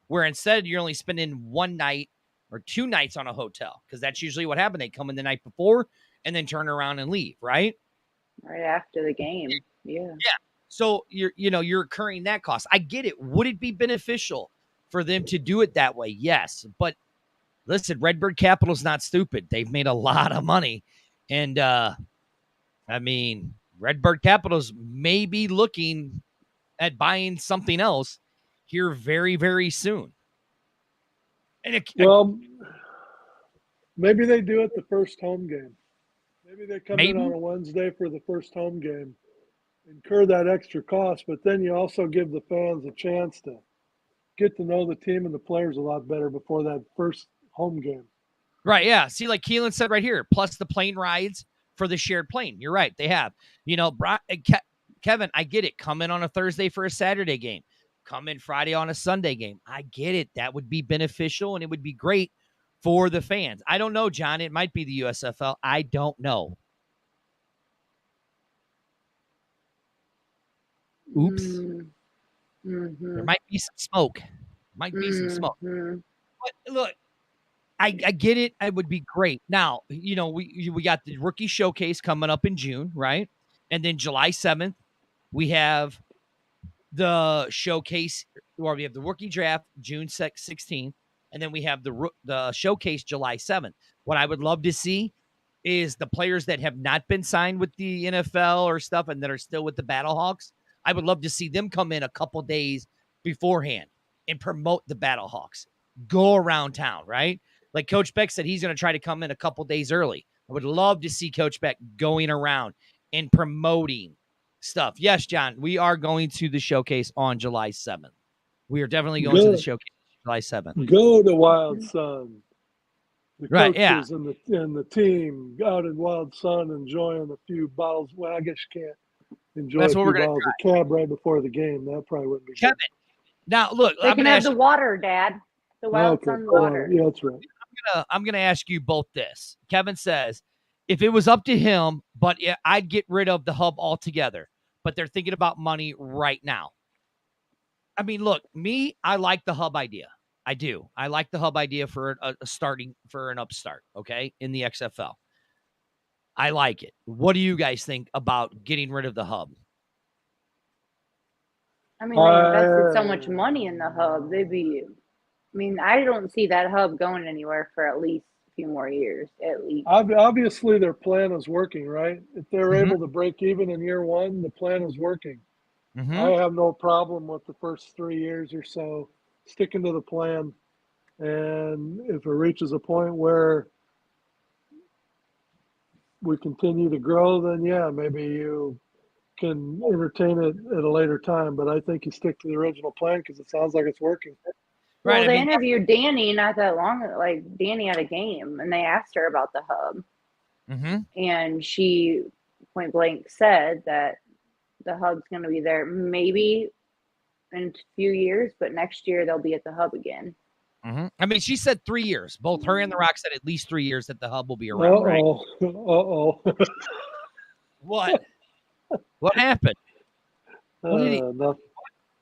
where instead you're only spending one night or 2 nights on a hotel, because that's usually what happened. They come in the night before and then turn around and leave, right? Right after the game. Yeah. So you're incurring that cost. I get it. Would it be beneficial for them to do it that way? Yes. But listen, Redbird Capital's not stupid. They've made a lot of money. And Redbird Capital's may be looking at buying something else here very, very soon. And maybe they do it the first home game. Maybe they come in on a Wednesday for the first home game, incur that extra cost, but then you also give the fans a chance to get to know the team and the players a lot better before that first home game. Right, yeah. See, like Keelan said right here, plus the plane rides for the shared plane. You're right, they have. Kevin, I get it. Come in on a Thursday for a Saturday game. Come in Friday on a Sunday game. I get it. That would be beneficial, and it would be great for the fans. I don't know, John. It might be the USFL. I don't know. Oops. Mm-hmm. There might be some smoke. But look, I get it. It would be great. Now, we got the rookie showcase coming up in June, right? And then July 7th, we have the showcase, or we have the rookie draft June 16th, and then we have the showcase July 7th. What I would love to see is the players that have not been signed with the NFL or stuff and that are still with the Battlehawks. I would love to see them come in a couple days beforehand and promote the Battlehawks. Go around town, right? Like Coach Beck said, he's going to try to come in a couple days early. I would love to see Coach Beck going around and promoting stuff. Yes, John, we are going to the showcase on July 7th. We are definitely going to the showcase July 7th. Go to Wild Sun. The right, coaches and the team out in Wild Sun enjoying a few bottles. Well, I guess you can't enjoy a few bottles of cab right before the game. That probably wouldn't be Kevin. Good. Now, look. They can have the water, Dad. The Wild Sun water. Yeah, that's right. I'm gonna ask you both this. Kevin says, if it was up to him, but I'd get rid of the hub altogether. But they're thinking about money right now. I mean, look, I like the hub idea. I do. I like the hub idea for an upstart, okay, in the XFL. I like it. What do you guys think about getting rid of the hub? I mean, they invested so much money in the hub. I don't see that hub going anywhere for at least a few more years, at least. Obviously, their plan is working, right? If they're able to break even in year one, the plan is working. I have no problem with the first 3 years or so sticking to the plan. And if it reaches a point where we continue to grow, then yeah, maybe you can entertain it at a later time. But I think you stick to the original plan because it sounds like it's working. Right. Well, I they mean, interviewed Danny not that long ago. Like, Danny had a game, and they asked her about the hub. mhm. And she point blank said that the hub's going to be there maybe in a few years, but next year they'll be at the hub again. I mean, she said 3 years. Both her and The Rock said at least 3 years that the hub will be around. Right? Uh-oh. What? What happened? What did he? Nothing.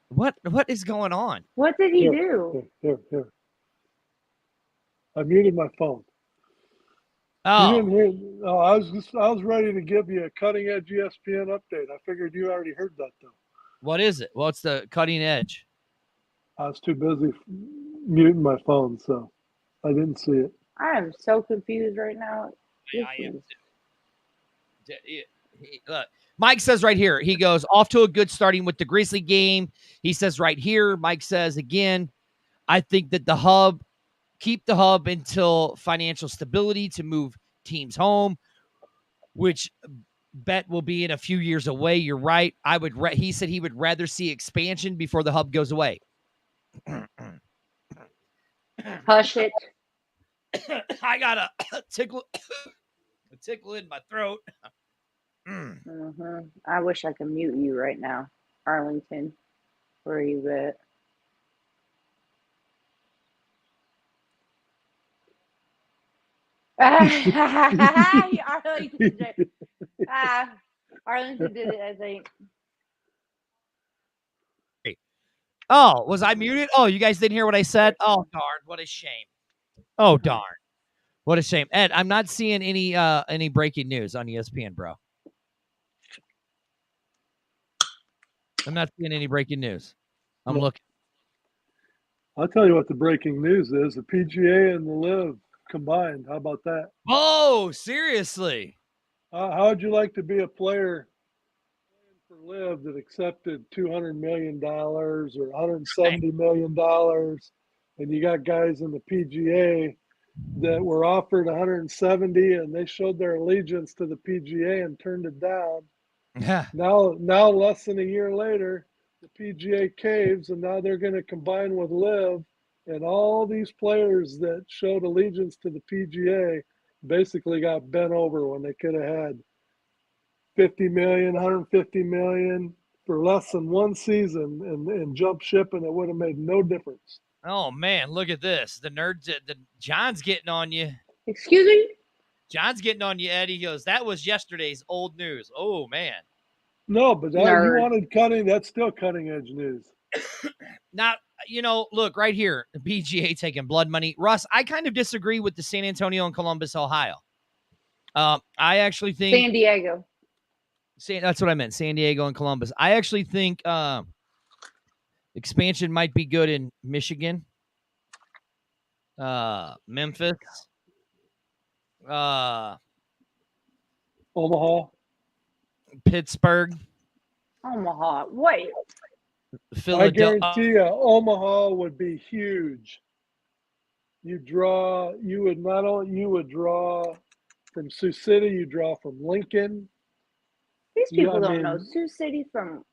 What is going on? What did he do? Here. I muted my phone. You Oh, didn't hear? Oh, I was ready to give you a cutting edge ESPN update. I figured you already heard that though. what is it? What's the cutting edge? I was too busy muting my phone, so I didn't see it. I am so confused right now. I am Look, Mike says right here, he goes off to a good starting with the Grizzly game. He says right here, Mike says again, I think that the hub, keep the hub until financial stability to move teams home, which bet will be in a few years away. You're right. He said he would rather see expansion before the hub goes away. Hush it. I got a tickle in my throat. I wish I could mute you right now, Arlington. Where are you at? Arlington did it, I think. Oh, was I muted? Oh, you guys didn't hear what I said? Oh, darn. What a shame. Oh, darn. What a shame. Ed, I'm not seeing any breaking news on ESPN, bro. I'm not seeing any breaking news. I'm looking. I'll tell you what the breaking news is. The PGA and the LIV combined. How about that? Oh, seriously? How would you like to be a player for LIV that accepted $200 million or $170 million, and you got guys in the PGA that were offered 170 and they showed their allegiance to the PGA and turned it down. Now less than a year later, the PGA caves, and now they're going to combine with LIV, and all these players that showed allegiance to the PGA basically got bent over when they could have had 50 million, 150 million for less than one season and jump ship, and it would have made no difference. Oh, man, look at this. The nerds, John's getting on you. Excuse me? John's getting on you, Eddie. He goes, that was yesterday's old news. Oh, man. No, but you wanted cutting. That's still cutting edge news. Now, look right here. The PGA taking blood money. Russ, I kind of disagree with the San Antonio and Columbus, Ohio. I actually think San Diego. That's what I meant. San Diego and Columbus. I actually think expansion might be good in Michigan, Memphis, Omaha, Pittsburgh, Omaha. Wait. Philadelphia. I guarantee you, Omaha would be huge. You would draw from Sioux City. You draw from Lincoln. These people don't know Sioux City from.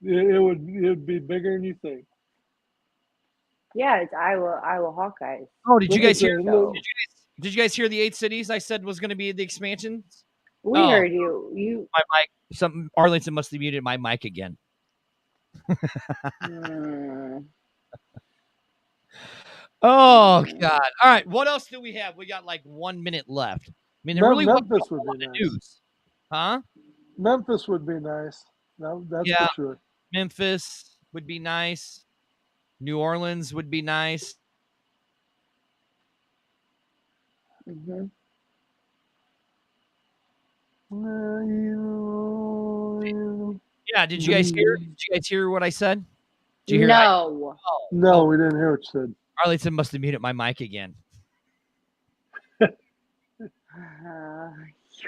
It would be bigger than you think. Yeah, it's Iowa Hawkeyes. Oh, did you guys hear? Did you guys hear the 8 cities I said was going to be the expansions? We heard you. My mic. Arlington must have muted my mic again. Oh God! All right, what else do we have? We got like 1 minute left. I mean, there really Memphis would be nice. News. Huh? Memphis would be nice. No, that's for sure. Memphis would be nice. New Orleans would be nice. Mm-hmm. Yeah, did you guys hear? Did you guys hear what I said? Did you hear? No. No, we didn't hear what you said. Arlington must have muted my mic again. You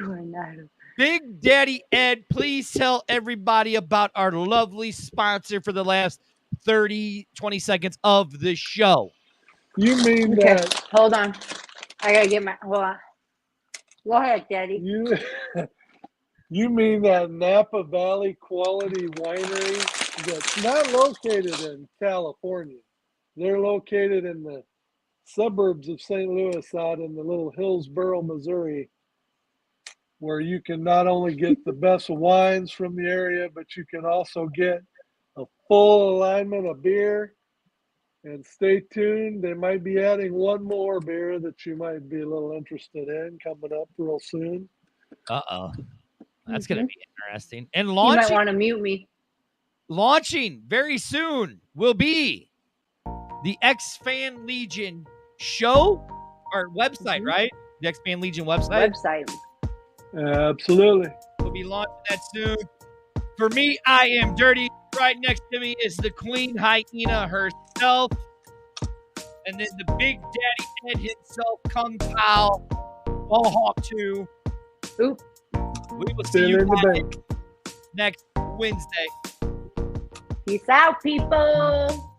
are not. Big Daddy Ed, please tell everybody about our lovely sponsor for the last 30, 20 seconds of the show. You mean Okay, that hold on. I gotta get my. Hold on. Go ahead, Daddy. you mean that Napa Valley Quality Winery that's not located in California. They're located in the suburbs of St. Louis out in the little Hillsboro, Missouri, where you can not only get the best wines from the area, but you can also get a full alignment of beer. And stay tuned. They might be adding one more beer that you might be a little interested in coming up real soon. Uh-oh. That's going to be interesting. And You might launching want to mute me. very soon will be the X-Fan Legion show or website, right? The X-Fan Legion website. Absolutely. We'll be launching that soon. For me, I am Dirty. Right next to me is the Queen Hyena herself. And then the Big Daddy Ed himself, Kung Pao, Ballhawk 2. Oop. We will see Still you in the guys bank. next Wednesday. Peace out, people.